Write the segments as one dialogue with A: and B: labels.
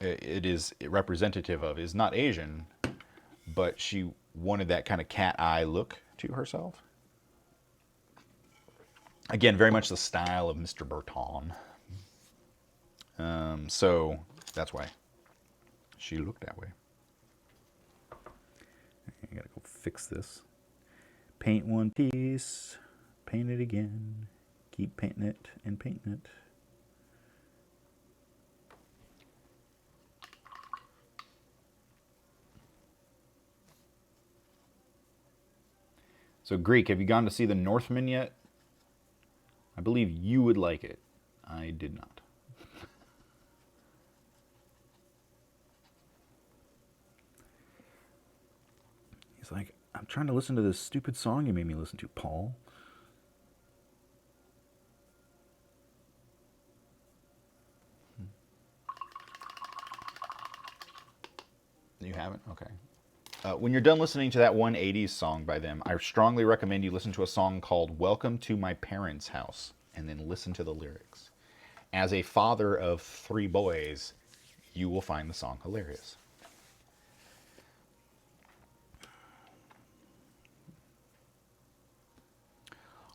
A: it is representative of is not Asian, but she wanted that kind of cat eye look to herself. Again, very much the style of Mr. Burton. So that's why she looked that way. I gotta go fix this. Paint one piece, paint it again, keep painting it and painting it. So Greek, have you gone to see The Northman yet? I believe you would like it. I did not. He's like, I'm trying to listen to this stupid song you made me listen to, Paul. You haven't? Okay. When you're done listening to that 180s song by them, I strongly recommend you listen to a song called Welcome to My Parents' House and then listen to the lyrics. As a father of 3 boys, you will find the song hilarious.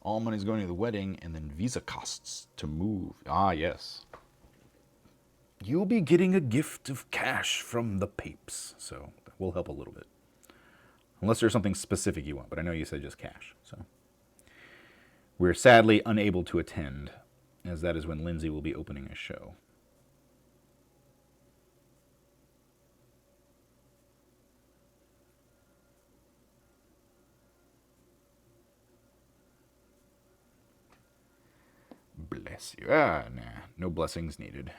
A: All money's going to the wedding and then visa costs to move. Ah, yes. You'll be getting a gift of cash from the papes, so that will help a little bit. Unless there's something specific you want, but I know you said just cash, so. We're sadly unable to attend, as that is when Lindsay will be opening a show. Bless you. Ah, nah, no blessings needed.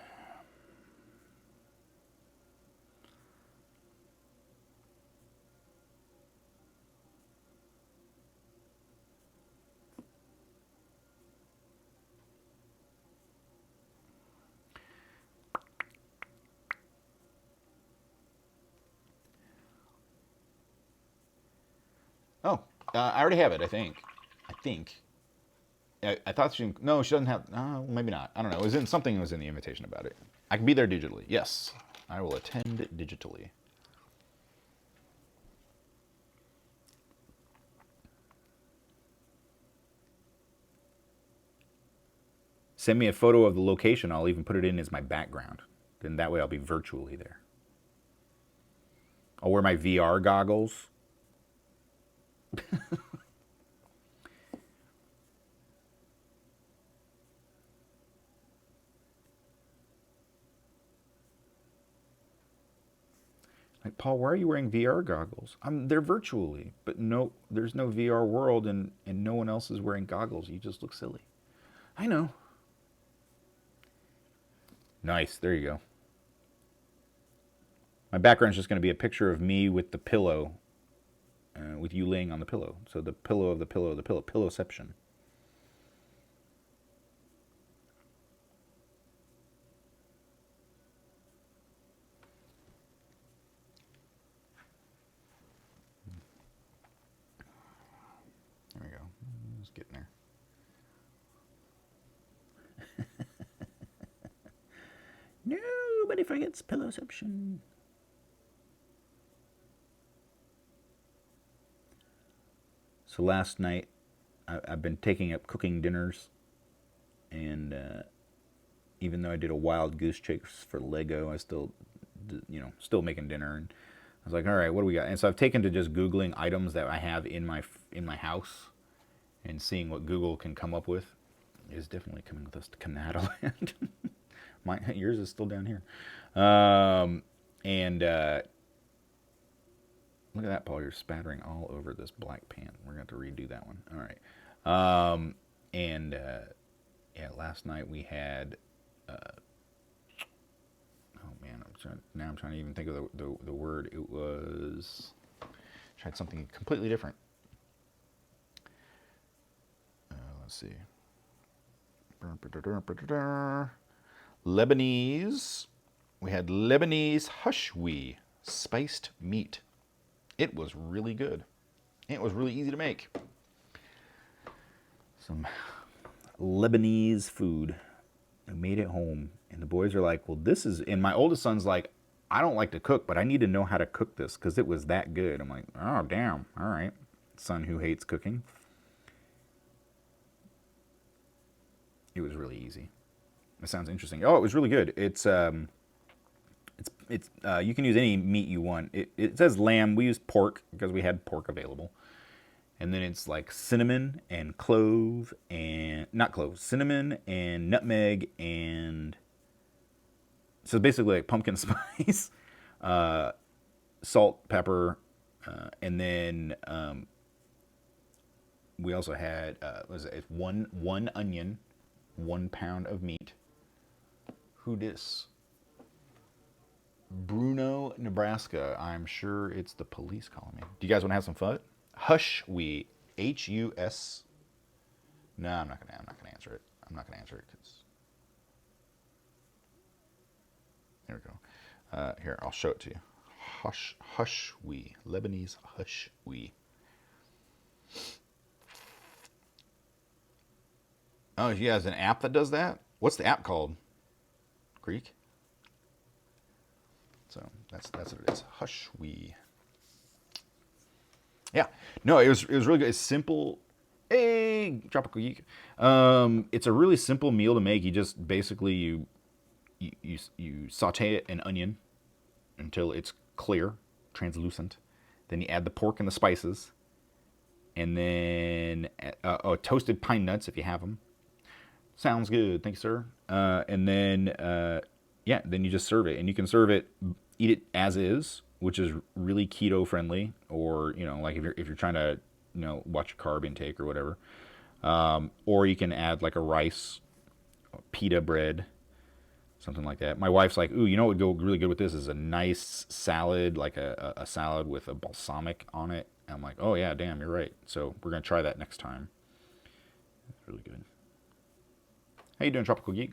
A: Oh, I already have it, I think. I thought she. No, she doesn't have. Maybe not. I don't know. It was in something. Was in the invitation about it. I can be there digitally. Yes, I will attend digitally. Send me a photo of the location. I'll even put it in as my background. Then that way I'll be virtually there. I'll wear my VR goggles. Like, Paul, why are you wearing VR goggles? They're virtually, but no, there's no VR world, and no one else is wearing goggles. You just look silly. I know. Nice. There you go. My background's just going to be a picture of me with the pillow, with you laying on the pillow. So the pillow of the pillow of the pillow, pillowception. There we go. Just getting there. Nobody forgets pillowception. So last night, I've been taking up cooking dinners, and even though I did a wild goose chase for Lego, I still, still making dinner. And I was like, all right, what do we got? And so I've taken to just Googling items that I have in my house, and seeing what Google can come up with. Is definitely coming with us to Canada Land. Yours is still down here. And look at that, Paul. You're spattering all over this black pan. We're going to have to redo that one. All right. Yeah, last night we had. Oh man, I'm trying to even think of the word. It was. Tried something completely different. Let's see. Lebanese. We had Lebanese hushwi spiced meat. It was really good. It was really easy to make. Some Lebanese food. I made it home. And the boys are like, well, this is... And my oldest son's like, I don't like to cook, but I need to know how to cook this because it was that good. I'm like, oh, damn. All right. Son who hates cooking. It was really easy. It sounds interesting. Oh, it was really good. It's you can use any meat you want. It says lamb. We used pork because we had pork available. And then it's like cinnamon and clove and not clove, cinnamon and nutmeg and so basically like pumpkin spice, salt, pepper, and then we also had what is it? It's one onion, 1 pound of meat. Who dis? Bruno, Nebraska. I'm sure it's the police calling me. Do you guys want to have some fun? Hush we Hus. No, I'm not gonna answer it. I'm not gonna answer it because there we go. Here, I'll show it to you. Hush we Lebanese hush we. Oh, he has an app that does that. What's the app called? Greek. So that's what it is. Hush we. Yeah, no, it was really good. It's simple. Hey, tropical geek. It's a really simple meal to make. You just basically you saute an onion until it's clear, translucent. Then you add the pork and the spices, and then toasted pine nuts if you have them. Sounds good, thank you, sir. And then yeah, then you just serve it, and you can serve it, eat it as is, which is really keto friendly, or like if you're trying to watch your carb intake or whatever, or you can add like a rice, pita bread, something like that. My wife's like, ooh, what would go really good with this is a nice salad, like a salad with a balsamic on it. And I'm like, oh yeah, damn, you're right. So we're gonna try that next time. It's really good. How you doing, Tropical Geek?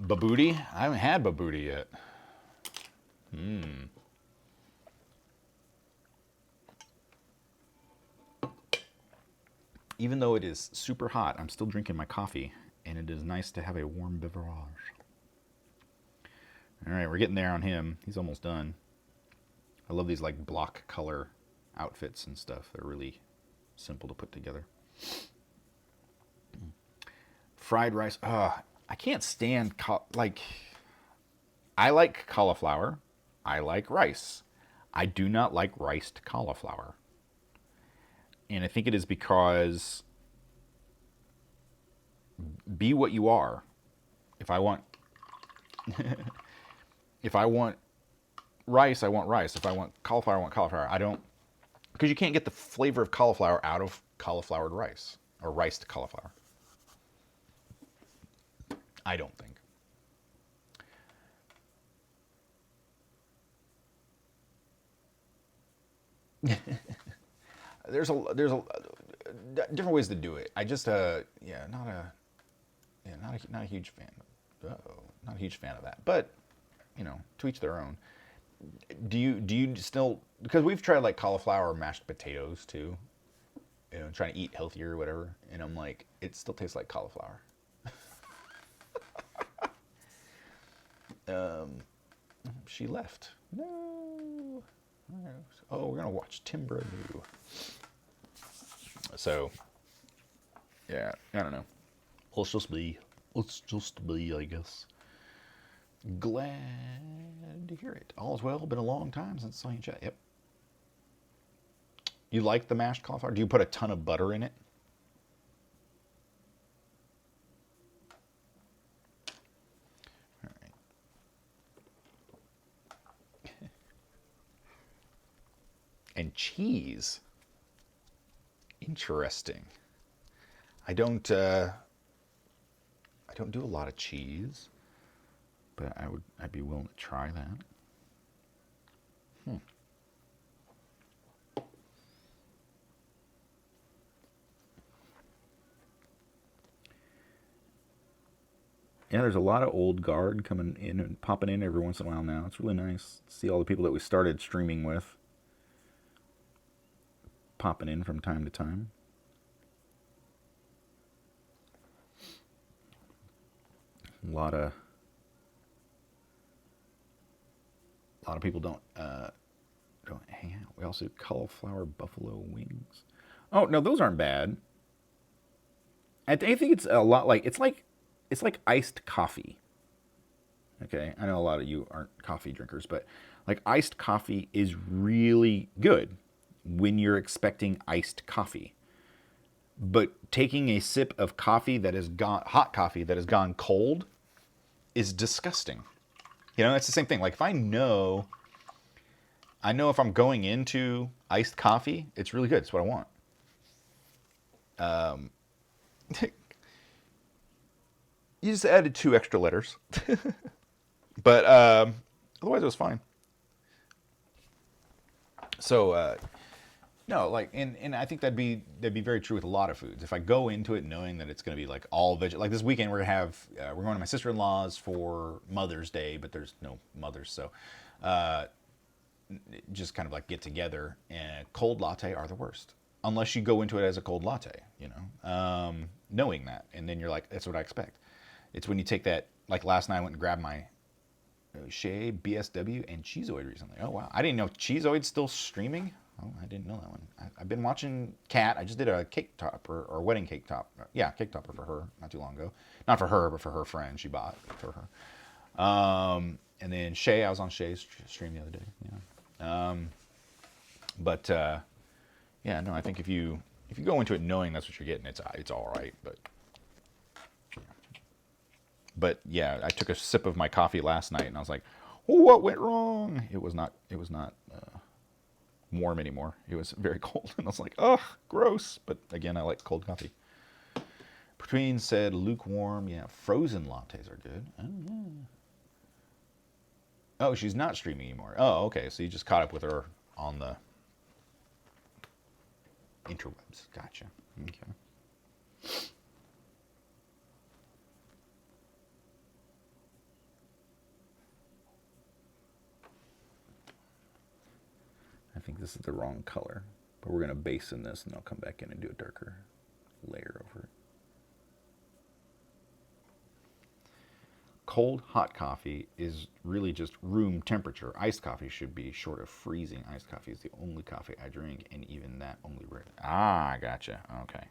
A: Babooty? I haven't had babooty yet. Even though it is super hot, I'm still drinking my coffee, and it is nice to have a warm beverage. All right, we're getting there on him. He's almost done. I love these like block color outfits and stuff. They're really simple to put together. Fried rice. I can't stand I like cauliflower. I like rice. I do not like riced cauliflower. And I think it is because be what you are. If I want if I want rice, I want rice. If I want cauliflower, I want cauliflower. I don't, because you can't get the flavor of cauliflower out of cauliflowered rice or riced cauliflower. I don't think. There's a different ways to do it. I just not a huge fan. Not a huge fan of that. But to each their own. Do you still, because we've tried like cauliflower mashed potatoes too, trying to eat healthier or whatever, and I'm like, it still tastes like cauliflower. She left. No. Oh, we're gonna watch Timbra New. So, yeah, I don't know. Let's just be, I guess. Glad to hear it. All's well. Been a long time since I saw you chat. Yep. You like the mashed cauliflower? Do you put a ton of butter in it? All right. And cheese. Interesting. I don't do a lot of cheese, but I'd be willing to try that. Yeah, there's a lot of old guard coming in and popping in every once in a while now. It's really nice to see all the people that we started streaming with popping in from time to time. A lot of A lot of people don't hang out. We also do cauliflower buffalo wings. Oh no, those aren't bad. I think it's a lot like it's like iced coffee. Okay, I know a lot of you aren't coffee drinkers, but like iced coffee is really good when you're expecting iced coffee. But taking a sip of coffee that has gone hot coffee that has gone cold is disgusting. You know, it's the same thing. Like if I know if I'm going into iced coffee, it's really good. It's what I want. You just added 2 extra letters, but otherwise it was fine. So no, like, and I think that'd be very true with a lot of foods. If I go into it knowing that it's going to be like all veg, like this weekend we're gonna have we're going to my sister-in-law's for Mother's Day, but there's no mothers, so just kind of like get together. And cold latte are the worst, unless you go into it as a cold latte, you know, knowing that, and then you're like, that's what I expect. It's when you take that. Like last night, I went and grabbed my Shea BSW and Cheezoid recently. Oh wow, I didn't know Cheezoid's still streaming. Oh, I didn't know that one. I've been watching Kat. I just did a cake topper or wedding cake top. Yeah, cake topper for her not too long ago. Not for her, but for her friend. She bought for her. And then Shay, I was on Shay's stream the other day. Yeah. But yeah, no, I think if you go into it knowing that's what you're getting, it's all right. But yeah, I took a sip of my coffee last night and I was like, oh, what went wrong? It was not warm anymore. It was very cold, and I was like, ugh, gross. But again, I like cold coffee. Between said lukewarm. Yeah, frozen lattes are good. Oh, yeah. Oh, she's not streaming anymore. Oh, okay. So you just caught up with her on the interwebs. Gotcha. Okay. I think this is the wrong color, but we're going to base in this and I'll come back in and do a darker layer over it. Cold, hot coffee is really just room temperature. Iced coffee should be short of freezing. Iced coffee is the only coffee I drink, and even that only rare. Ah, gotcha. Okay.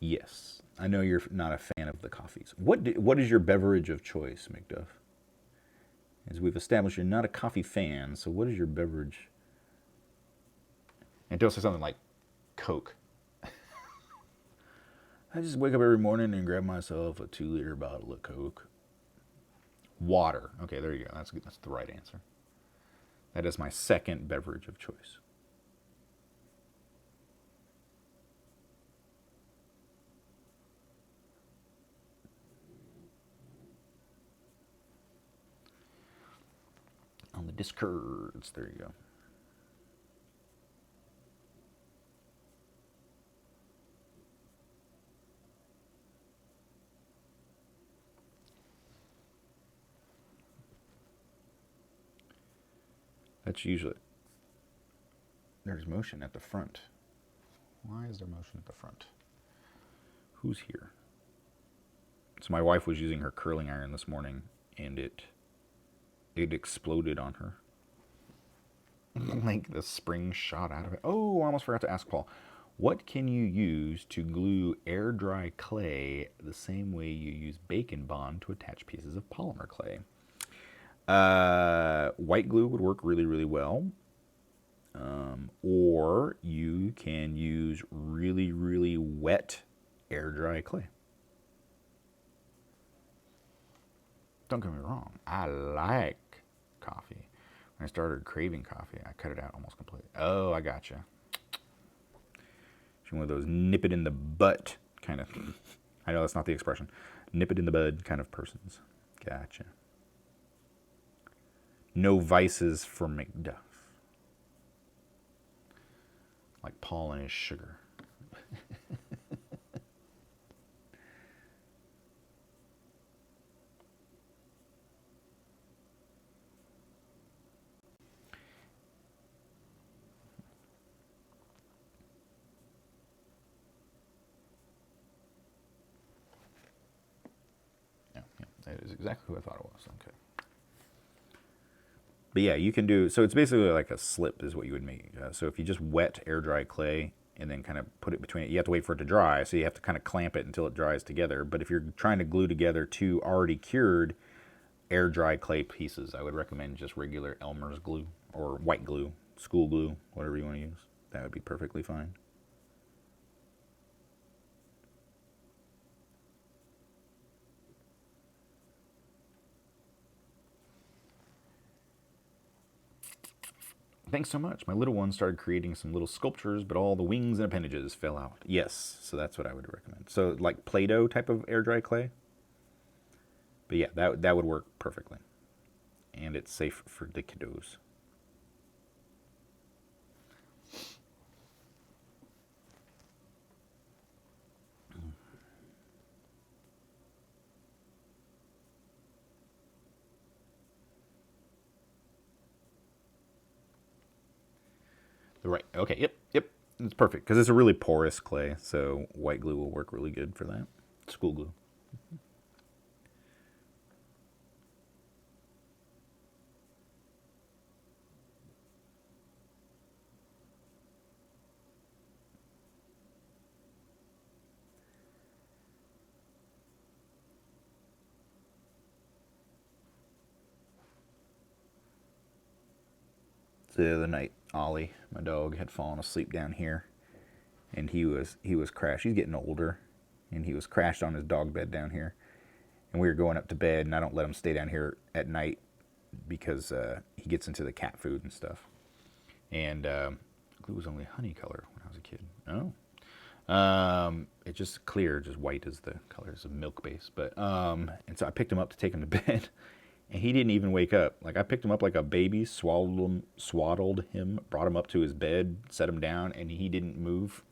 A: Yes, I know you're not a fan of the coffees. What is your beverage of choice, McDuff? As we've established, you're not a coffee fan, so what is your beverage? And don't say something like Coke. I just wake up every morning and grab myself a 2-liter bottle of Coke. Water. Okay, there you go. That's the right answer. That is my second beverage of choice. On the Discords, there you go. That's usually, there's motion at the front. Why is there motion at the front? Who's here? So my wife was using her curling iron this morning, and it exploded on her. Like the spring shot out of it. Oh, I almost forgot to ask Paul. What can you use to glue air dry clay the same way you use Bacon Bond to attach pieces of polymer clay? White glue would work really, really well. Or you can use really, really wet air dry clay. Don't get me wrong, I like coffee. When I started craving coffee, I cut it out almost completely. Oh, I gotcha. She's one of those nip it in the butt kind of. I know that's not the expression. Nip it in the bud kind of persons. Gotcha. No vices for McDuff. Like Paul and his sugar. Yeah, that is exactly who I thought it was. Okay. But yeah, you can do, so it's basically like a slip is what you would make. So if you just wet air dry clay and then kind of put it between it, you have to wait for it to dry. So you have to kind of clamp it until it dries together. But if you're trying to glue together two already cured air dry clay pieces, I would recommend just regular Elmer's glue or white glue, school glue, whatever you want to use. That would be perfectly fine. Thanks so much. My little one started creating some little sculptures, but all the wings and appendages fell out. Yes, so that's what I would recommend. So like Play-Doh type of air dry clay. But yeah, that would work perfectly. And it's safe for the kiddos. Right. Okay. Yep. Yep. It's perfect because it's a really porous clay, so white glue will work really good for that. School glue. So the other night, Ollie, my dog, had fallen asleep down here, and he was crashed. He's getting older, and he was crashed on his dog bed down here. And we were going up to bed, and I don't let him stay down here at night because he gets into the cat food and stuff. And glue was only honey color when I was a kid. Oh. It's just clear, just white is the color. It's a milk base. But and so I picked him up to take him to bed, and he didn't even wake up. Like I picked him up like a baby, swaddled him, brought him up to his bed, set him down, and he didn't move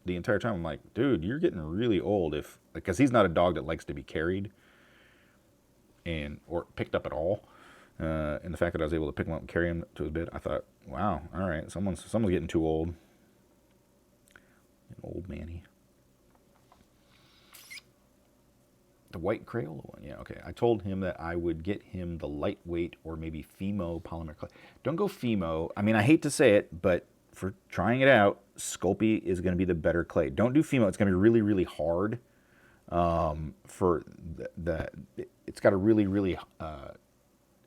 A: the entire time. I'm like, dude, you're getting really old if because he's not a dog that likes to be carried and or picked up at all. And the fact that I was able to pick him up and carry him to his bed, I thought, wow, all right, someone's getting too old. An old manny. The white Crayola one, yeah, okay. I told him that I would get him the lightweight or maybe Fimo polymer clay. Don't go Fimo. I mean, I hate to say it, but for trying it out, Sculpey is going to be the better clay. Don't do Fimo. It's going to be really, really hard. For the it's got a really, really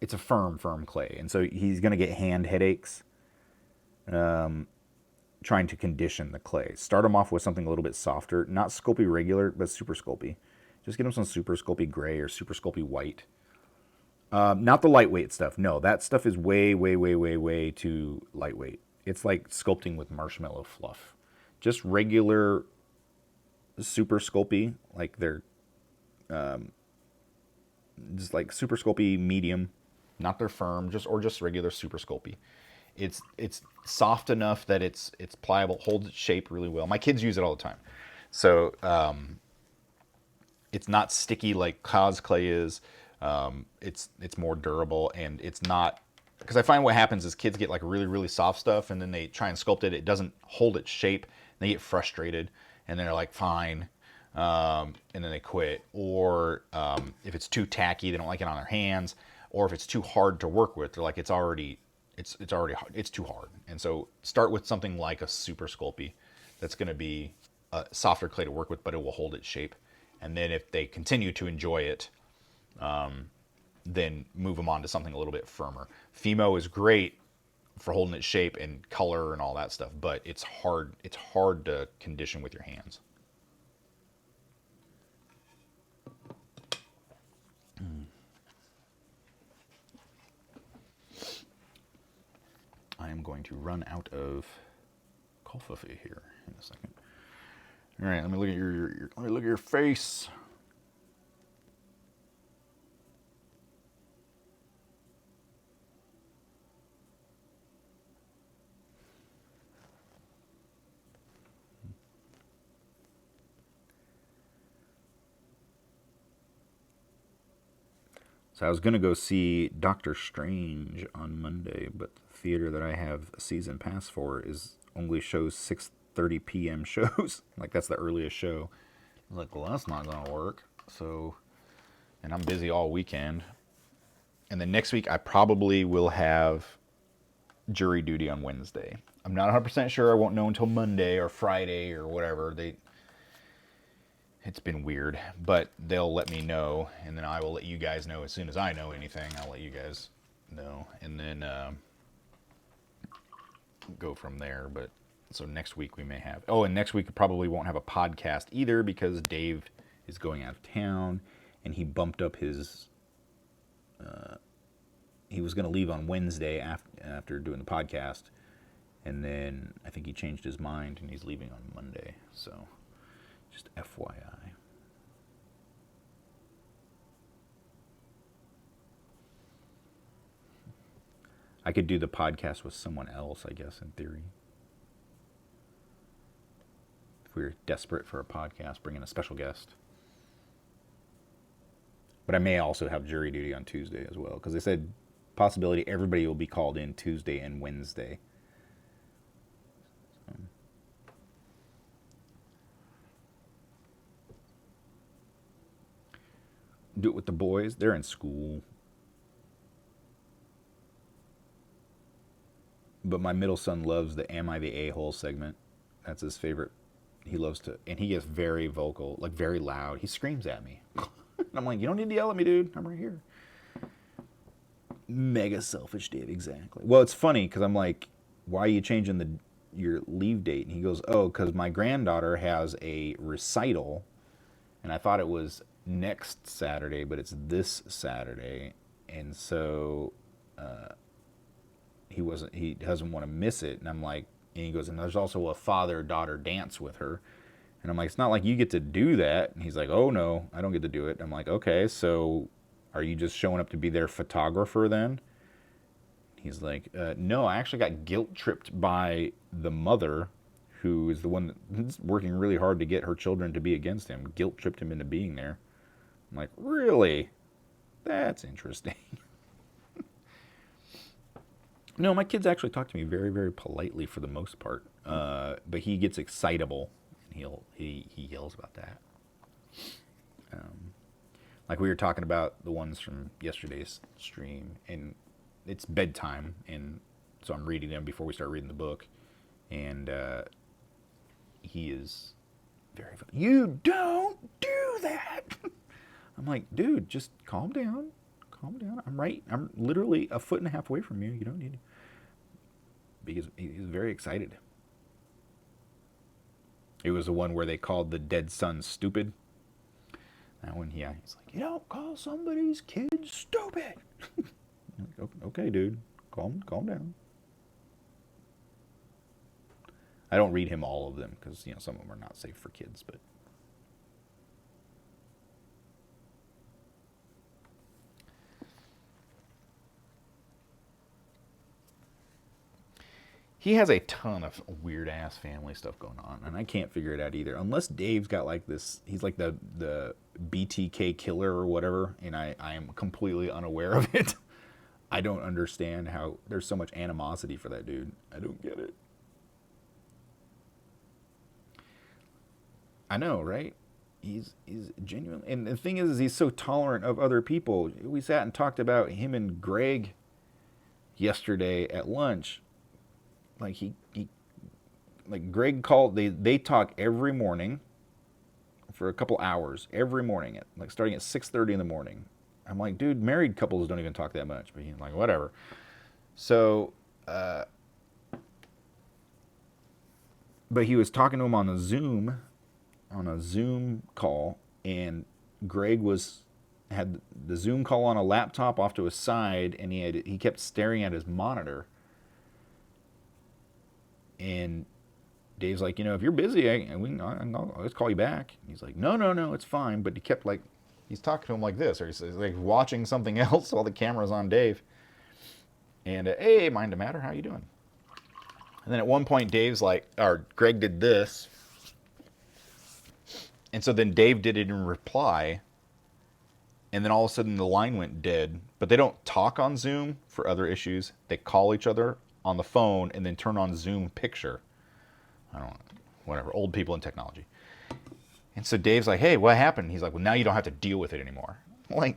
A: it's a firm clay, and so he's going to get hand headaches trying to condition the clay. Start him off with something a little bit softer, not Sculpey regular, but Super Sculpey. Just get him some Super Sculpey gray or Super Sculpey white. Not the lightweight stuff. No, that stuff is way, way, way, way, way too lightweight. It's like sculpting with marshmallow fluff. Just regular Super Sculpey, like they're just like Super Sculpey medium, not their firm, just regular Super Sculpey. It's soft enough that it's pliable, holds its shape really well. My kids use it all the time, so it's not sticky like Cos clay is. It's more durable, and it's not because I find what happens is kids get like really, really soft stuff, and then they try and sculpt it. It doesn't hold its shape. And they get frustrated, and they're like, fine, and then they quit. Or if it's too tacky, they don't like it on their hands. Or if it's too hard to work with, they're like, it's already hard. It's too hard. And so start with something like a Super Sculpey that's going to be a softer clay to work with, but it will hold its shape. And then if they continue to enjoy it, then move them on to something a little bit firmer. Fimo is great for holding its shape and color and all that stuff, but it's hard to condition with your hands. I am going to run out of coffee here in a second. All right, let me look at your face. So I was gonna go see Doctor Strange on Monday, but the theater that I have a season pass for is only shows 6:30 p.m. shows. Like that's the earliest show. I was like, well, that's not gonna work. So, and I'm busy all weekend. And then next week, I probably will have jury duty on Wednesday. I'm not 100% sure. I won't know until Monday or Friday or whatever. It's been weird, but they'll let me know, and then I will let you guys know as soon as I know anything. I'll let you guys know, and then go from there. But so next week we may have. Oh, and next week we probably won't have a podcast either because Dave is going out of town, and he bumped up his. He was going to leave on Wednesday after doing the podcast, and then I think he changed his mind and he's leaving on Monday. So, just FYI. I could do the podcast with someone else, I guess, in theory. If we were desperate for a podcast, bring in a special guest. But I may also have jury duty on Tuesday as well, because they said possibility everybody will be called in Tuesday and Wednesday. Do it with the boys. They're in school. But my middle son loves the Am I the A-hole segment. That's his favorite. He loves to, and he gets very vocal, like very loud. He screams at me. And I'm like, you don't need to yell at me, dude. I'm right here. Mega selfish, Dave, exactly. Well, it's funny because I'm like, why are you changing your leave date? And he goes, oh, because my granddaughter has a recital, and I thought it was next Saturday, but it's this Saturday, and so he doesn't want to miss it. And I'm like, and he goes, and there's also a father-daughter dance with her. And I'm like, it's not like you get to do that. And he's like, oh no, I don't get to do it. I'm like, okay, so are you just showing up to be their photographer then? He's like, no, I actually got guilt tripped by the mother, who is the one that's working really hard to get her children to be against him. Guilt tripped him into being there. I'm like, really? That's interesting. No, my kids actually talk to me very, very politely for the most part. But he gets excitable, and he yells about that. Like we were talking about the ones from yesterday's stream, and it's bedtime, and so I'm reading them before we start reading the book, and he is very. You don't do that. I'm like, dude, just calm down. Calm down. I'm literally a foot and a half away from you. You don't need to. Because he's very excited. It was the one where they called the dead son stupid. That one, yeah, he's like, you don't call somebody's kid stupid. Like, okay, dude, calm down. I don't read him all of them because some of them are not safe for kids, but. He has a ton of weird ass family stuff going on, and I can't figure it out either. Unless Dave's got like this, he's like the BTK killer or whatever, and I am completely unaware of it. I don't understand how there's so much animosity for that dude. I don't get it. I know, right? He's genuine, and the thing is he's so tolerant of other people. We sat and talked about him and Greg yesterday at lunch. Like like Greg called. They talk every morning for a couple hours every morning, starting at 6:30 in the morning. I'm like, dude, married couples don't even talk that much. But he's like, whatever. So, but he was talking to him on a Zoom call, and Greg had the Zoom call on a laptop off to his side, and he kept staring at his monitor. And Dave's like, if you're busy, I'll just call you back. And he's like, no, it's fine. But he kept he's talking to him like this, or he's like watching something else while the camera's on Dave. And hey, mind the matter, how you doing? And then at one point, Greg did this. And so then Dave did it in reply. And then all of a sudden the line went dead. But they don't talk on Zoom for other issues. They call each other on the phone and then turn on Zoom picture. I don't know, whatever, old people in technology. And so Dave's like, hey, what happened? He's like, well, now you don't have to deal with it anymore. I'm like,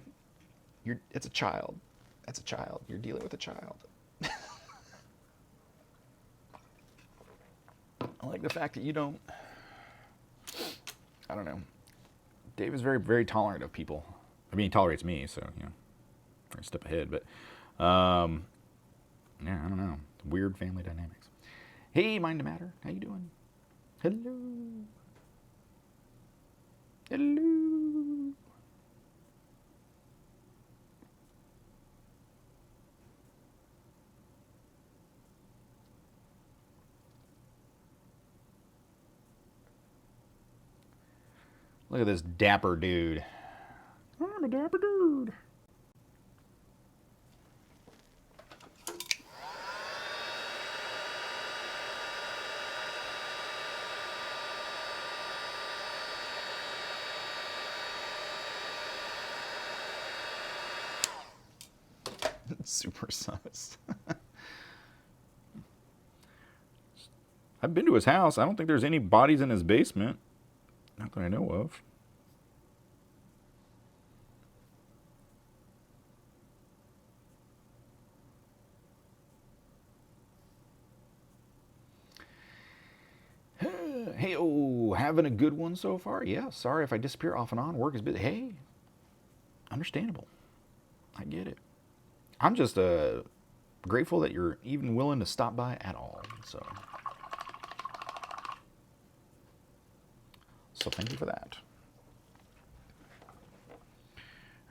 A: it's a child. That's a child. You're dealing with a child. I like the fact that you don't. I don't know. Dave is very, very tolerant of people. I mean, he tolerates me, so a step ahead. But yeah, I don't know. Weird family dynamics. Hey, Mind the Matter. How you doing? Hello. Hello. Look at this dapper dude. I'm a dapper dude. Super sus. I've been to his house. I don't think there's any bodies in his basement. Not that I know of. Hey, oh, having a good one so far? Yeah, sorry if I disappear off and on. Work is busy. Hey, understandable. I get it. I'm just grateful that you're even willing to stop by at all. So thank you for that.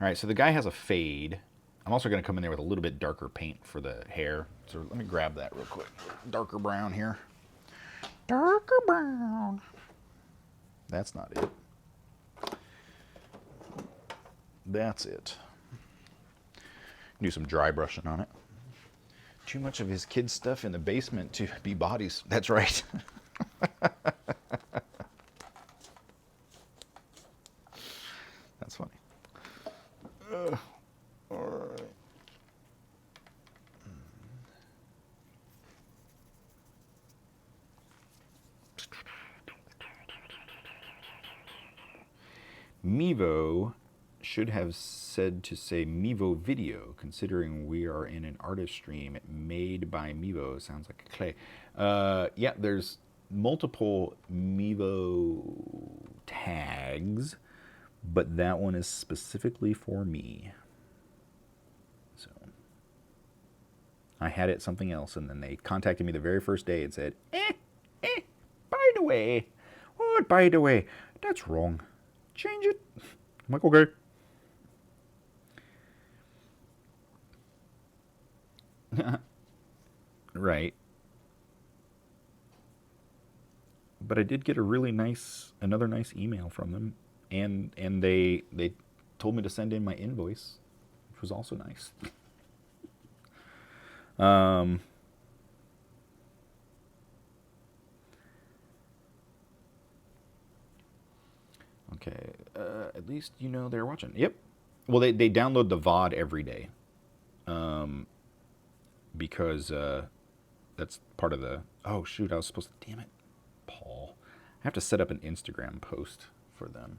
A: All right, so the guy has a fade. I'm also going to come in there with a little bit darker paint for the hair. So let me grab that real quick. Darker brown here. Darker brown. That's not it. That's it. Do some dry brushing on it. Too much of his kid stuff in the basement to be bodies. That's right. That's funny. All right. Mevo should have said to say Mevo video, considering we are in an artist stream made by Mevo. Sounds like a clay. Yeah, there's multiple Mevo tags, but that one is specifically for me. So I had it something else, and then they contacted me the very first day and said, by the way, what, by the way, that's wrong. Change it. I'm like, okay. Right. But I did get a really another nice email from them, and they told me to send in my invoice, which was also nice. Okay. At least you know they're watching. Yep. Well, they download the VOD every day, because that's part of the. Oh shoot! I was supposed to. Damn it, Paul. I have to set up an Instagram post for them,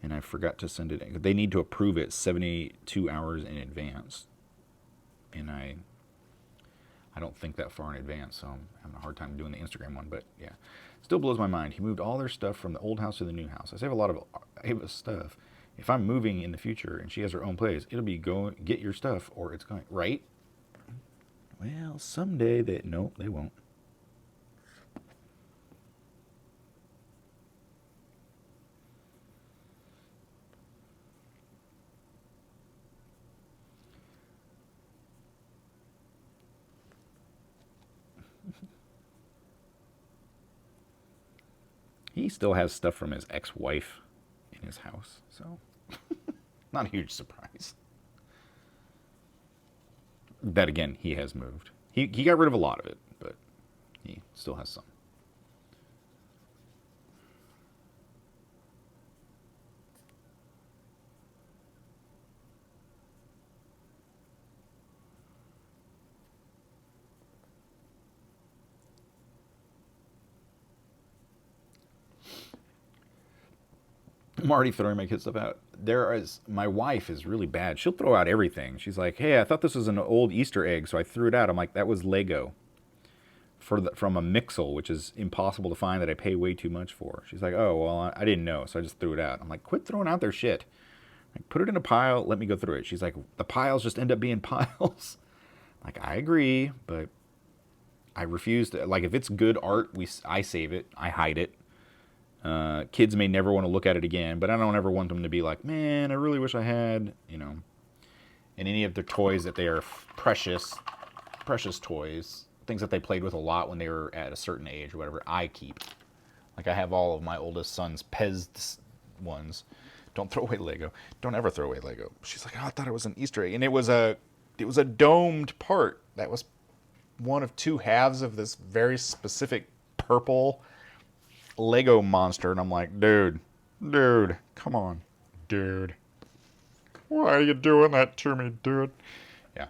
A: and I forgot to send it in. They need to approve it 72 hours in advance, and I don't think that far in advance, so I'm having a hard time doing the Instagram one. But yeah, still blows my mind. He moved all their stuff from the old house to the new house. I save a lot of Ava's stuff. If I'm moving in the future and she has her own place, it'll be go get your stuff or it's going, right? Well, someday no, they won't. He still has stuff from his ex-wife in his house, so not a huge surprise. That again, he has moved. He got rid of a lot of it, but he still has some. I'm already throwing my kids' stuff out. My wife is really bad. She'll throw out everything. She's like, "Hey, I thought this was an old Easter egg, so I threw it out." I'm like, "That was Lego from a Mixel, which is impossible to find that I pay way too much for." She's like, "Oh, well, I didn't know, so I just threw it out." I'm like, "Quit throwing out their shit. Like, put it in a pile. Let me go through it." She's like, "The piles just end up being piles." Like, I agree, but I refuse to. Like, if it's good art, I save it. I hide it. Kids may never want to look at it again, but I don't ever want them to be like, "Man, I really wish I had," and any of their toys that they are precious, precious toys, things that they played with a lot when they were at a certain age or whatever, I keep. Like I have all of my oldest son's Pez ones. Don't throw away Lego. Don't ever throw away Lego. She's like, "Oh, I thought it was an Easter egg," and it was a domed part that was one of two halves of this very specific purple Lego monster, and I'm like, dude, come on, dude. Why are you doing that to me, dude? Yeah.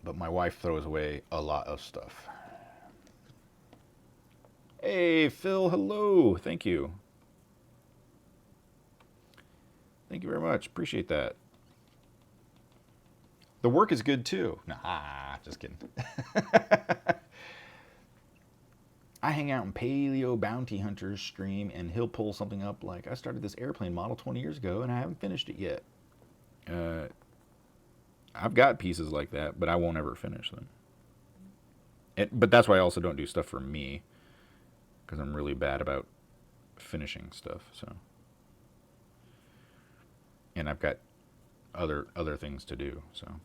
A: But my wife throws away a lot of stuff. Hey, Phil, hello. Thank you. Thank you very much. Appreciate that. The work is good too. Nah, just kidding. I hang out in Paleo Bounty Hunter's stream, and he'll pull something up like, "I started this airplane model 20 years ago, and I haven't finished it yet." I've got pieces like that, but I won't ever finish them. But that's why I also don't do stuff for me, because I'm really bad about finishing stuff. So, and I've got other things to do. So,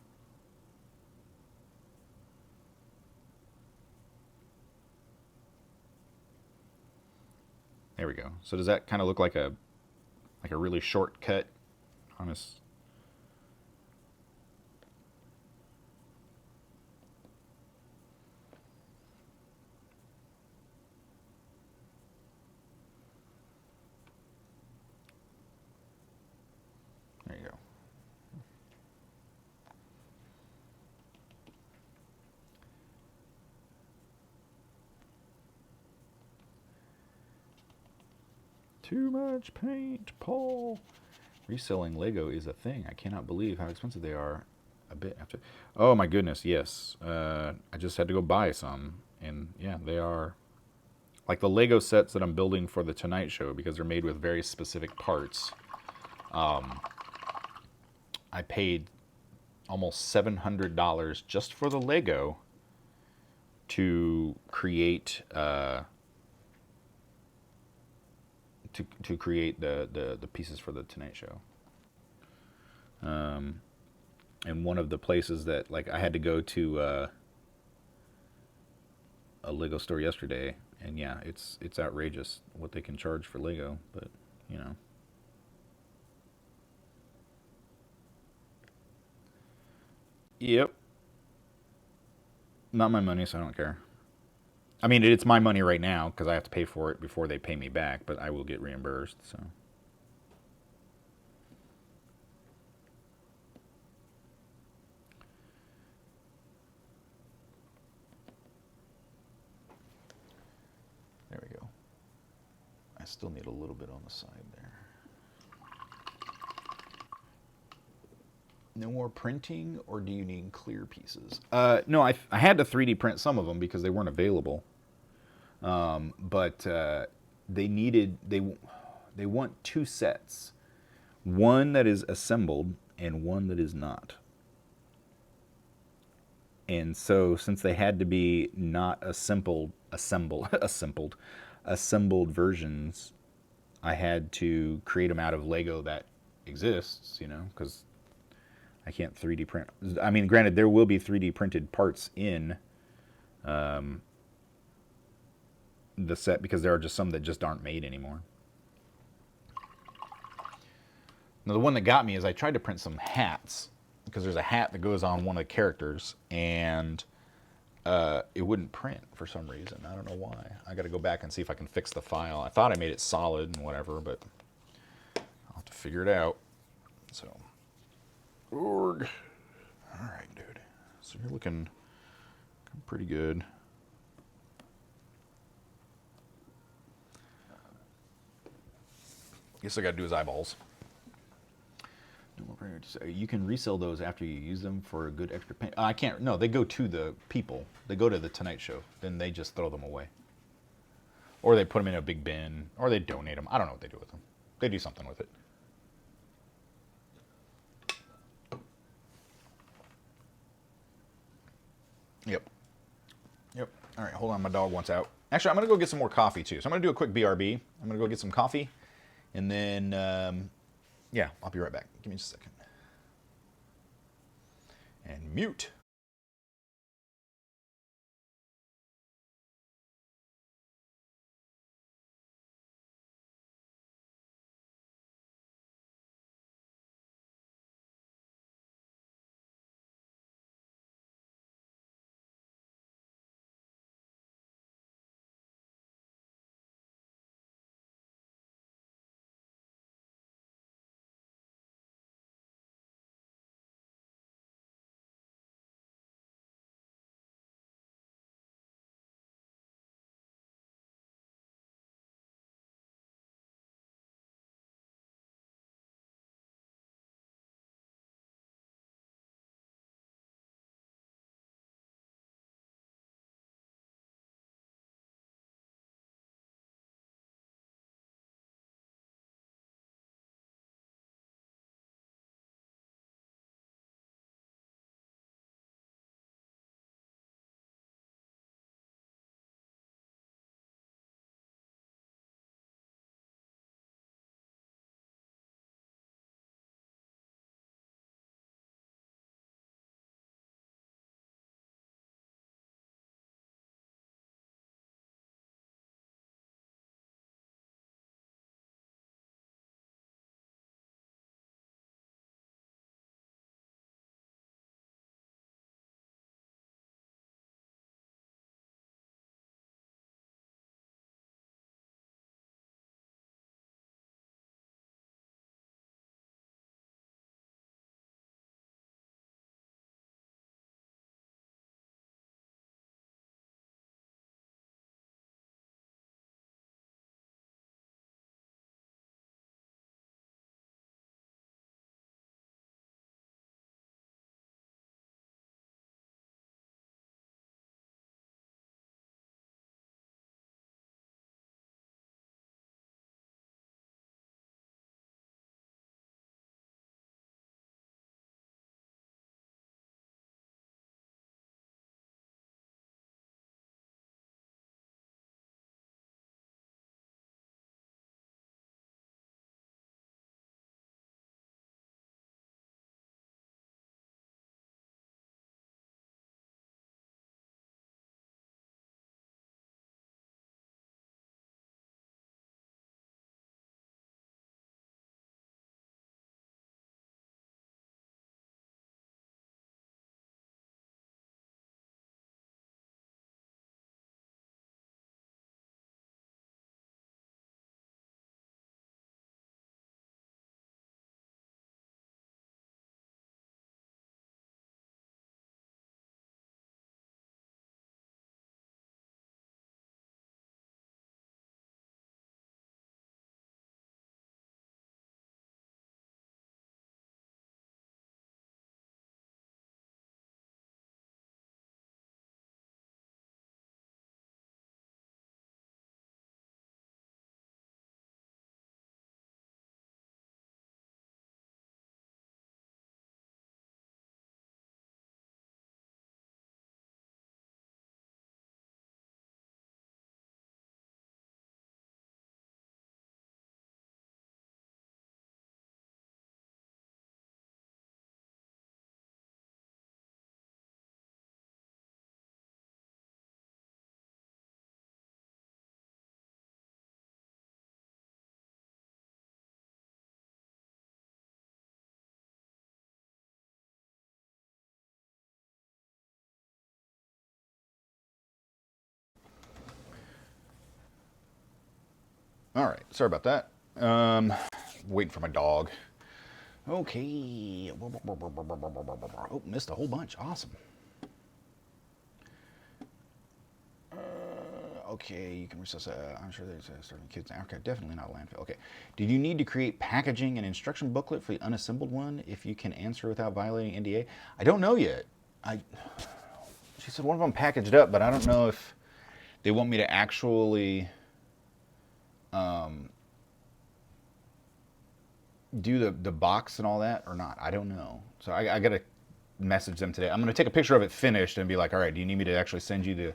A: there we go. So does that kind of look like a really short cut on this? There you go. Too much paint, Paul. Reselling Lego is a thing. I cannot believe how expensive they are. A bit after. Oh my goodness, yes. I just had to go buy some, and yeah, they are like the Lego sets that I'm building for the Tonight Show because they're made with very specific parts. I paid almost $700 just for the Lego to create to create the pieces for the Tonight Show. And one of the places that like I had to go to a Lego store yesterday, and yeah, it's outrageous what they can charge for Lego, but you know. Yep. Not my money, so I don't care. I mean, it's my money right now because I have to pay for it before they pay me back, but I will get reimbursed, so. There we go. I still need a little bit on the side there. No more printing, or do you need clear pieces? No, I had to 3D print some of them because they weren't available. But they want two sets, one that is assembled and one that is not. And so since they had to be not assembled versions, I had to create them out of Lego that exists, because I can't 3D print. I mean, granted, there will be 3D printed parts in the set because there are just some that just aren't made anymore. Now, the one that got me is I tried to print some hats because there's a hat that goes on one of the characters, and it wouldn't print for some reason. I don't know why. I got to go back and see if I can fix the file. I thought I made it solid and whatever, but I'll have to figure it out. So, org. All right, dude. So you're looking pretty good.
B: Guess I got to do his eyeballs.
A: You can resell those after you use them for a good extra penny. I can't. No, they go to the people. They go to the Tonight Show. Then they just throw them away, or they put them in a big bin, or they donate them. I don't know what they do with them. They do something with it. Yep. Yep. All right, hold on. My dog wants out. Actually, I'm going to go get some more coffee, too. So I'm going to do a quick BRB. I'm going to go get some coffee. And then, yeah, I'll be right back. Give me just a second. And mute. All right, sorry about that. Waiting for my dog. Okay. Oh, missed a whole bunch. Awesome. Okay, you can recess. I'm sure there's certain kids in Africa. Definitely not a landfill. Okay. Did you need to create packaging and instruction booklet for the unassembled one? If you can answer without violating NDA, I don't know yet. I. She said one of them packaged up, but I don't know if they want me to actually do the box and all that or not. I don't know. So I got to message them today. I'm going to take a picture of it finished and be like, all right, do you need me to actually send you the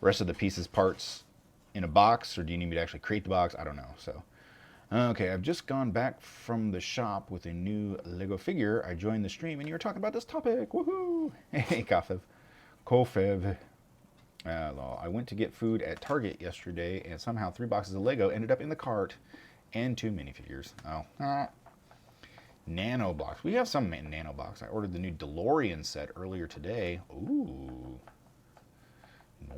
A: rest of the pieces, parts in a box, or do you need me to actually create the box? I don't know. So, okay, I've just gone back from the shop with a new Lego figure. I joined the stream and you were talking about this topic. Woohoo! Hey, Kofev. I went to get food at Target yesterday and somehow 3 boxes of Lego ended up in the cart and 2 minifigures. Oh, Nano blocks. We have some nano blocks. I ordered the new DeLorean set earlier today. Ooh.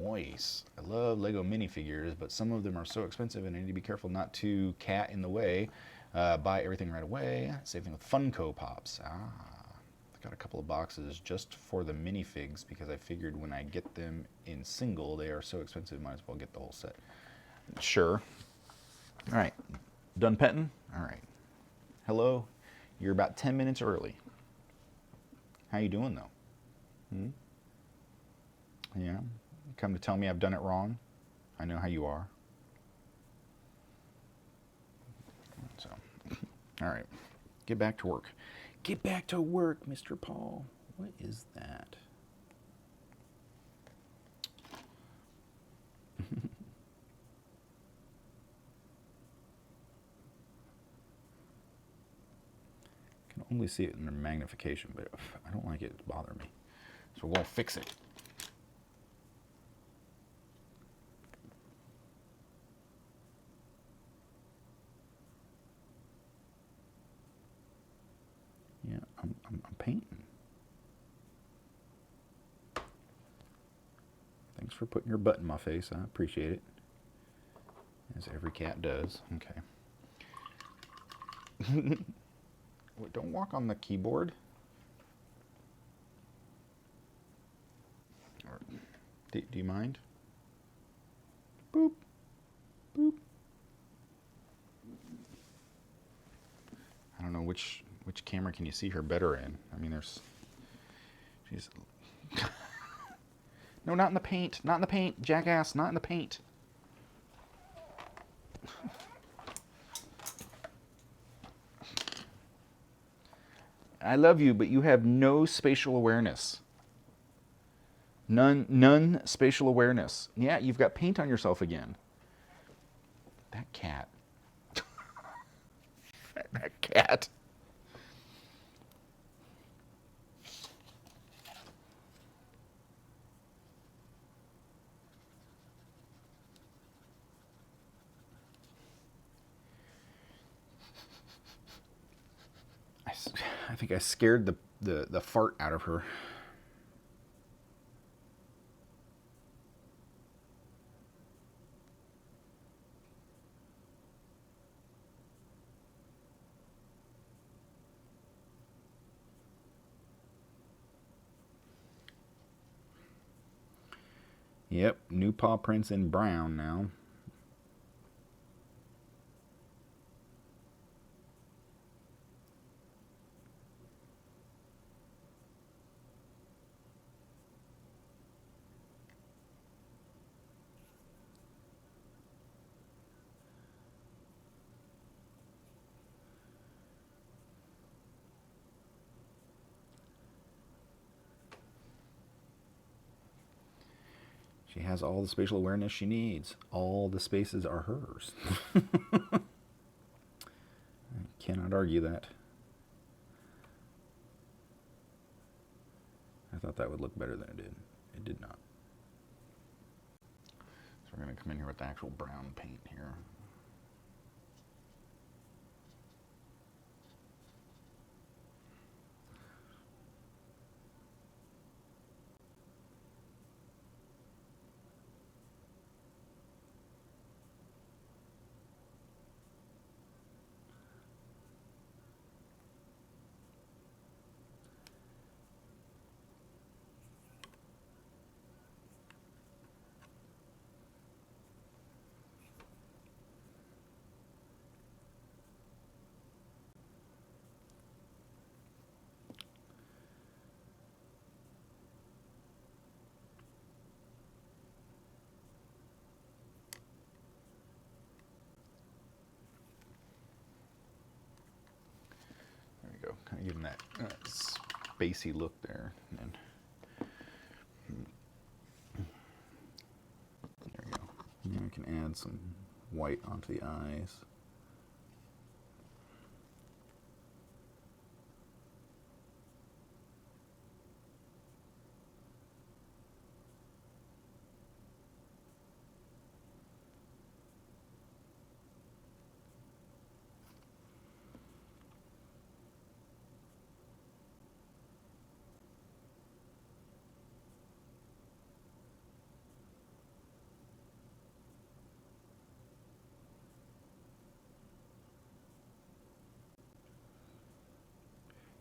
A: Nice. I love Lego minifigures, but some of them are so expensive and I need to be careful not to cat in the way. Buy everything right away. Same thing with Funko Pops. I got a couple of boxes just for the minifigs because I figured when I get them in single, they are so expensive, might as well get the whole set. Sure. All right. Done petting? All right. Hello. You're about 10 minutes early. How you doing, though? Yeah. Come to tell me I've done it wrong? I know how you are. So, all right. Get back to work. Get back to work, Mr. Paul. What is that? Can only see it in the magnification, but I don't like it to bother me. So we'll fix it. Yeah, I'm painting. Thanks for putting your butt in my face. I appreciate it. As every cat does. Okay. Don't walk on the keyboard. Do you mind? Boop. Boop. I don't know which camera can you see her better in. I mean, she's... No, not in the paint. Not in the paint, jackass. Not in the paint. I love you, but you have no spatial awareness. None spatial awareness. Yeah, you've got paint on yourself again. That cat. That cat. I think I scared the fart out of her. Yep, new paw prints in brown now. She has all the spatial awareness she needs. All the spaces are hers. I cannot argue that. I thought that would look better than it did. It did not. So we're going to come in here with the actual brown paint here. kind of give him that spacey look there. And there we go. Now we can add some white onto the eyes.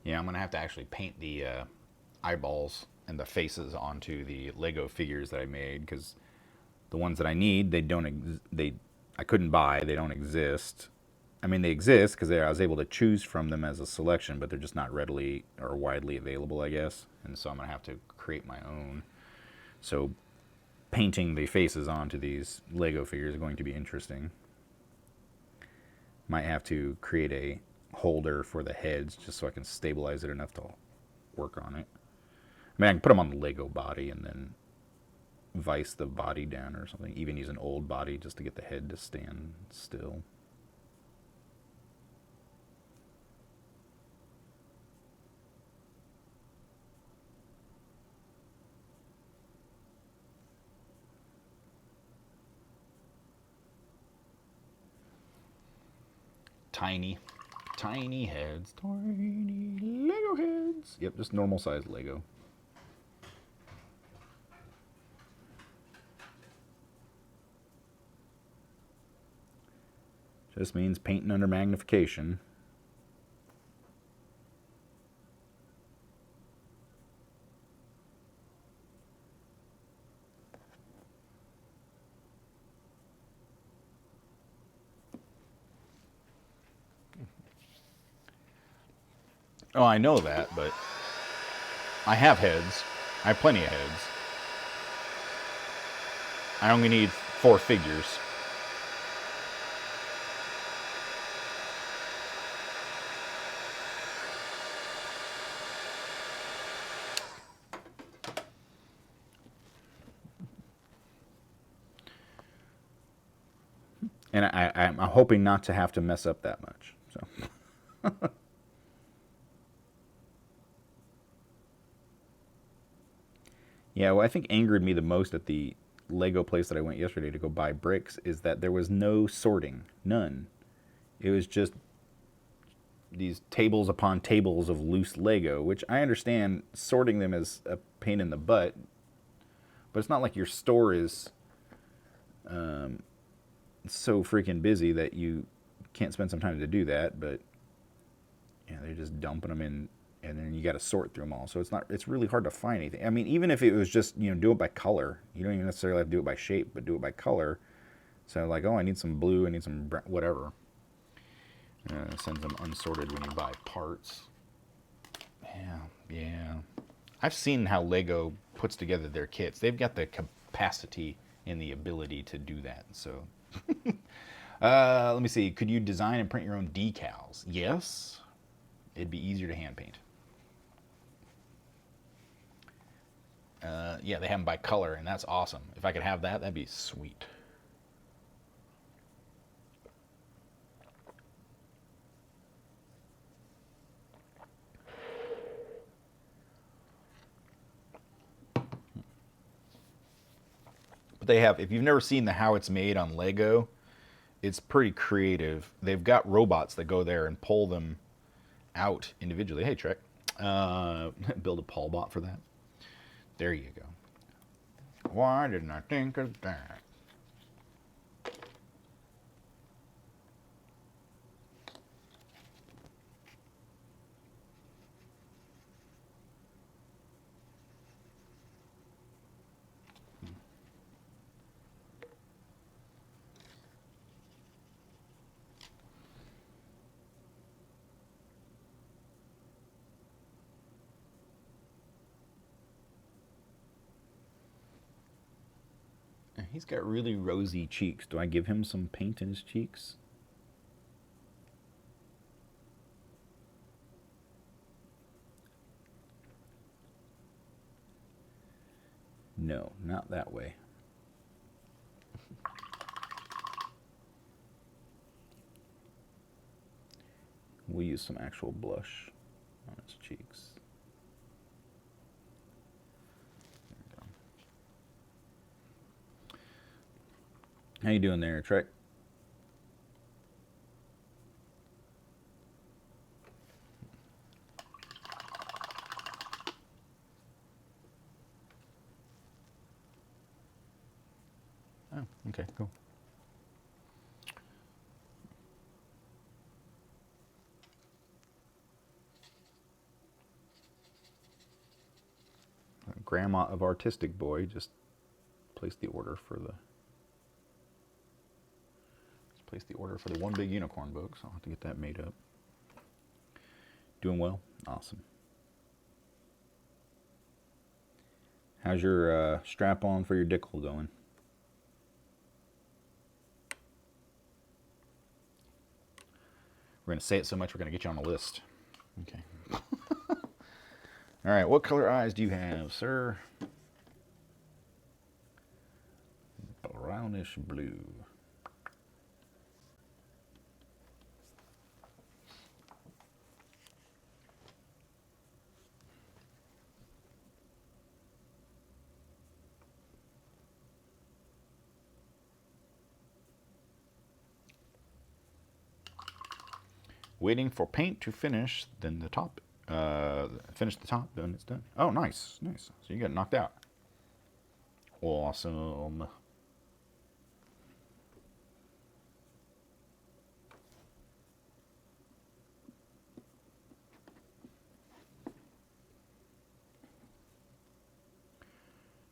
A: Yeah, I'm going to have to actually paint the eyeballs and the faces onto the Lego figures that I made, because the ones that I need, I couldn't buy, they don't exist. I mean, they exist because I was able to choose from them as a selection, but they're just not readily or widely available, I guess. And so I'm going to have to create my own. So painting the faces onto these Lego figures is going to be interesting. Might have to create a holder for the heads just so I can stabilize it enough to work on it. I mean, I can put them on the Lego body and then vise the body down or something. Even use an old body just to get the head to stand still. Tiny heads. Tiny Lego heads. Yep, just normal size Lego. Just means painting under magnification. Oh, I know that, but I have heads. I have plenty of heads. I only need 4 figures. And I'm hoping not to have to mess up that much. So. Yeah, what I think angered me the most at the Lego place that I went yesterday to go buy bricks is that there was no sorting. None. It was just these tables upon tables of loose Lego, which I understand sorting them is a pain in the butt, but it's not like your store is so freaking busy that you can't spend some time to do that. But yeah, they're just dumping them in, and then you got to sort through them all. So it's really hard to find anything. I mean, even if it was just, do it by color. You don't even necessarily have to do it by shape, but do it by color. So like, oh, I need some blue, I need some whatever. Sends them unsorted when you buy parts. Yeah. I've seen how Lego puts together their kits. They've got the capacity and the ability to do that. So, let me see. Could you design and print your own decals? Yes. It'd be easier to hand paint. Yeah, they have them by color, and that's awesome. If I could have that, that'd be sweet. But they have, if you've never seen the How It's Made on Lego, it's pretty creative. They've got robots that go there and pull them out individually. Hey, Trek. Build a Paul bot for that. There you go. Why didn't I think of that? He's got really rosy cheeks. Do I give him some paint in his cheeks? No, not that way. We'll use some actual blush on its cheeks. How you doing there, Trek? Oh, okay, cool. Grandma of Artistic Boy just placed the order for the One Big Unicorn book, so I'll have to get that made up. Doing well? Awesome. How's your strap on for your dickle going? We're going to say it so much we're going to get you on the list. Okay. All right, what color eyes do you have, sir? Brownish blue. Waiting for paint to finish, then the top. Finish the top, then it's done. Oh, nice, nice. So you got knocked out. Awesome.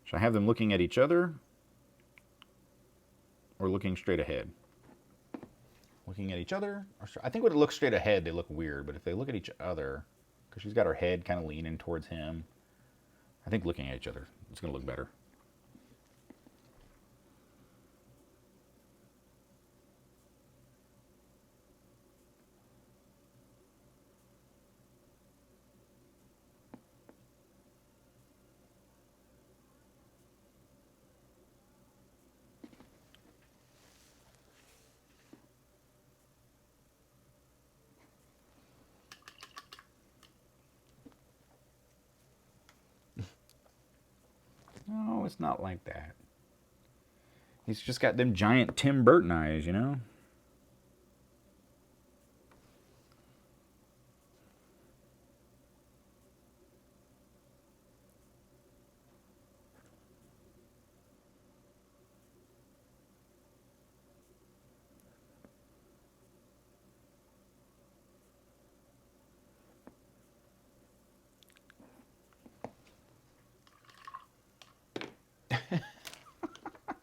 A: Should I have them looking at each other or looking straight ahead? Looking at each other? I think when it looks straight ahead, they look weird, but if they look at each other, because she's got her head kind of leaning towards him, I think looking at each other, it's going to look better. No, it's not like that. He's just got them giant Tim Burton eyes, you know?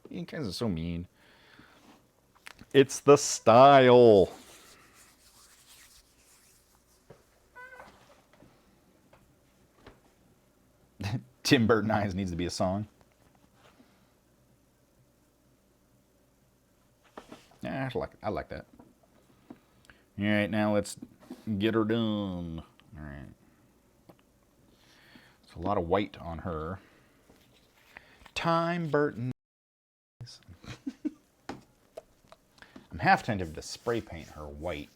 A: You guys are so mean. It's the style. Tim Burton eyes needs to be a song. Yeah, I like that. All right, now let's get her done. All right. It's a lot of white on her. Tim Burton. I'm half tempted to spray paint her white.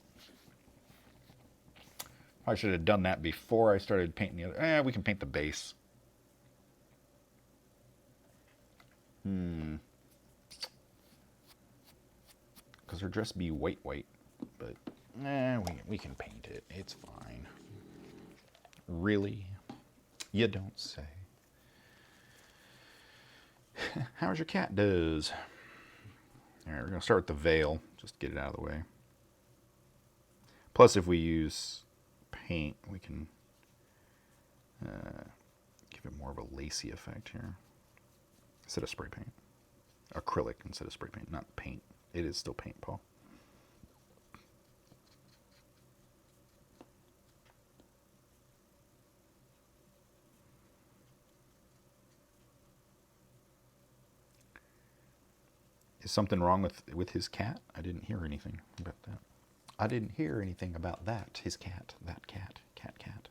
A: I should have done that before I started painting the other. We can paint the base. Because her dress be white, but we can paint it. It's fine. Really? You don't say. How's your cat does? All right, we're going to start with the veil, just to get it out of the way. Plus, if we use paint, we can give it more of a lacy effect here. Instead of spray paint. Acrylic instead of spray paint, not paint. It is still paint, Paul. Is something wrong with his cat? I didn't hear anything about that. I didn't hear anything about that. His cat. That cat. Cat.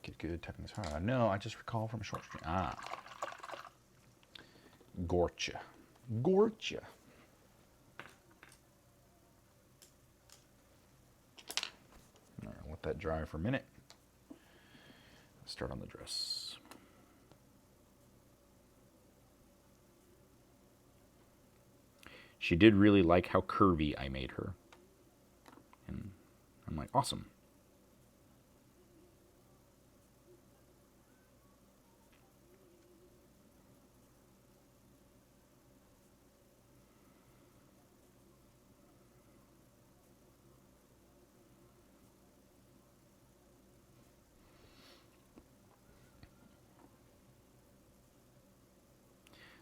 A: Get good, typing this hard. No, I just recall from a short stream. Gotcha. Gotcha. All right, let that dry for a minute. Let's start on the dress. She did really like how curvy I made her. And I'm like, awesome.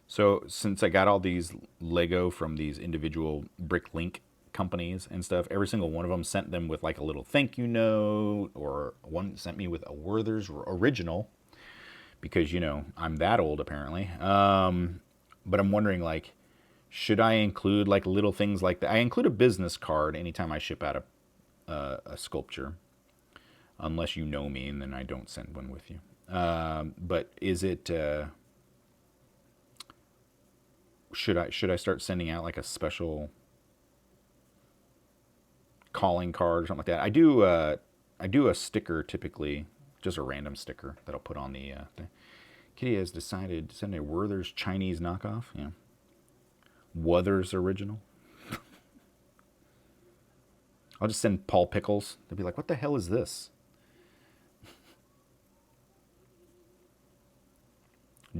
A: So since I got all these Lego from these individual Bricklink companies and stuff, every single one of them sent them with like a little thank you note, or one sent me with a Werther's original, because, you know, I'm that old apparently. But I'm wondering, like, should I include like little things like that? I include a business card anytime I ship out a sculpture, unless you know me, and then I don't send one with you. But is it... should I start sending out like a special calling card or something like that? I do a sticker typically, just a random sticker that I'll put on the thing. Kitty has decided to send a Werther's Chinese knockoff. Yeah, Werther's original. I'll just send Paul Pickles. They'll be like, "What the hell is this?"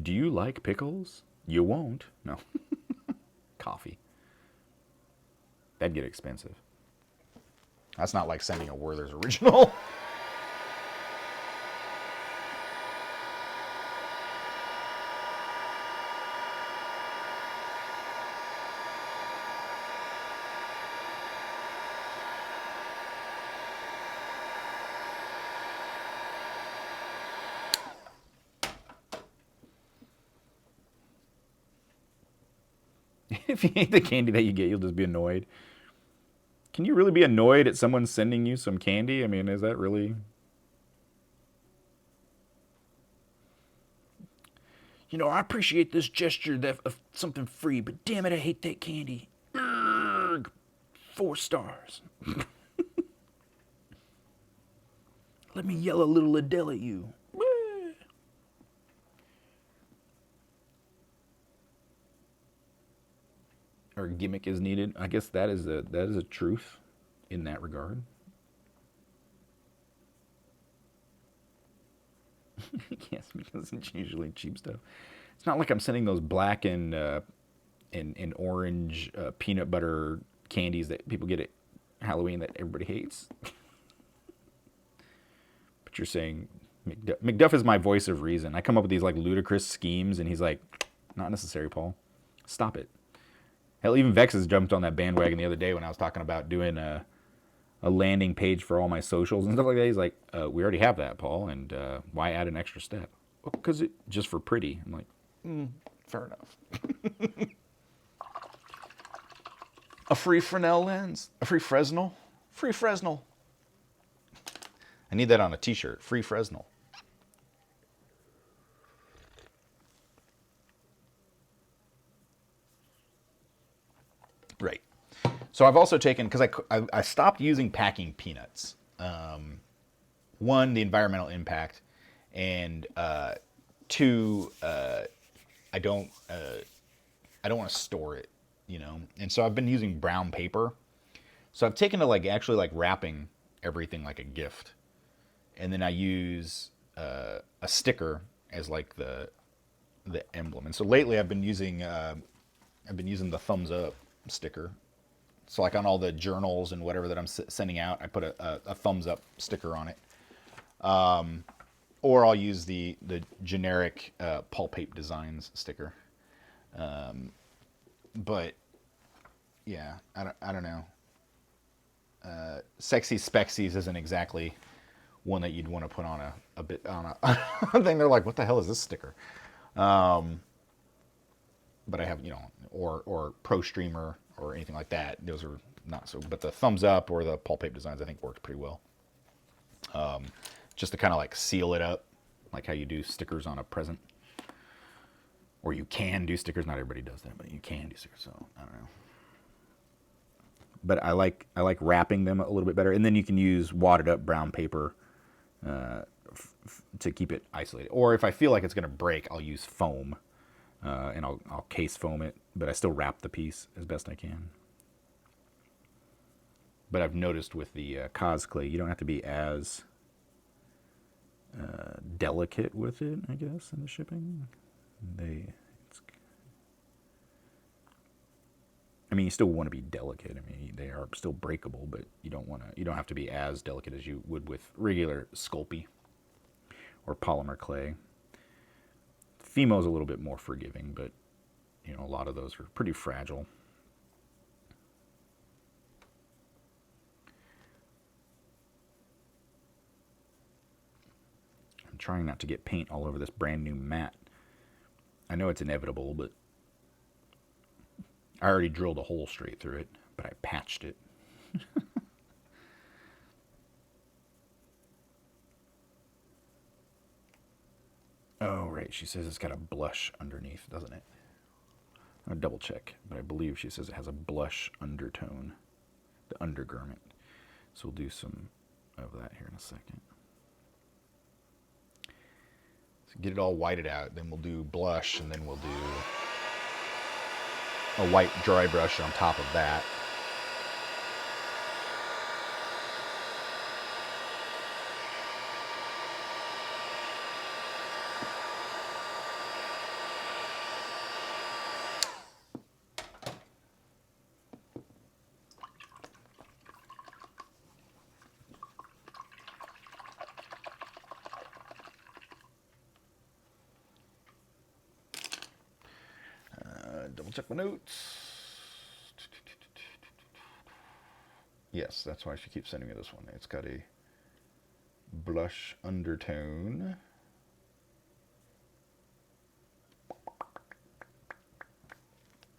A: Do you like pickles? You won't. No. Coffee. That'd get expensive. That's not like sending a Werther's original. If you hate the candy that you get, you'll just be annoyed. Can you really be annoyed at someone sending you some candy? I mean, is that really... You know, I appreciate this gesture of something free, but damn it, I hate that candy. Urgh, 4 stars. Let me yell a little Adele at you. Or gimmick is needed. I guess that is a truth in that regard. Yes, because it's usually cheap stuff. It's not like I'm sending those black and orange peanut butter candies that people get at Halloween that everybody hates. But you're saying McDuff is my voice of reason. I come up with these like ludicrous schemes, and he's like, "Not necessary, Paul. Stop it." Hell, even Vex has jumped on that bandwagon the other day when I was talking about doing a landing page for all my socials and stuff like that. He's like, "We already have that, Paul, and why add an extra step?" Because it just for pretty. I'm like, fair enough. A free Fresnel lens, a free Fresnel, free Fresnel. I need that on a T-shirt. Free Fresnel. Right. So I've also taken, because I stopped using packing peanuts. One, the environmental impact, and 2, I don't want to store it, you know. And so I've been using brown paper. So I've taken to like actually like wrapping everything like a gift, and then I use a sticker as like the emblem. And so lately I've been using the thumbs up sticker. So like on all the journals and whatever that I'm sending out, I put a thumbs up sticker on it. Or I'll use the generic Paul Pape Designs sticker. But yeah, I don't know. Sexy Spexies isn't exactly one that you'd want to put on a bit on a thing. They're like, what the hell is this sticker? But I have, you know, or Pro Streamer or anything like that. Those are not so. But the thumbs up or the Paul Pape Designs, I think, worked pretty well. just to kind of like seal it up, like how you do stickers on a present. Or you can do stickers. Not everybody does that, but you can do stickers. So I don't know. But I like wrapping them a little bit better, and then you can use wadded up brown paper to keep it isolated. Or if I feel like it's going to break, I'll use foam, and I'll case foam it, but I still wrap the piece as best I can. But I've noticed with the Cos clay, you don't have to be as delicate with it, I guess, in the shipping. I mean, you still want to be delicate. I mean, they are still breakable, but you don't have to be as delicate as you would with regular Sculpey or polymer clay. Fimo's a little bit more forgiving, but you know, a lot of those are pretty fragile. I'm trying not to get paint all over this brand new mat. I know it's inevitable, but I already drilled a hole straight through it, but I patched it. Oh, right. She says it's got a blush underneath, doesn't it? I'm going to double check, but I believe she says it has a blush undertone, the undergarment. So we'll do some of that here in a second. So get it all whited out, then we'll do blush, and then we'll do a white dry brush on top of that. Double check my notes. Yes, that's why she keeps sending me this one. It's got a blush undertone.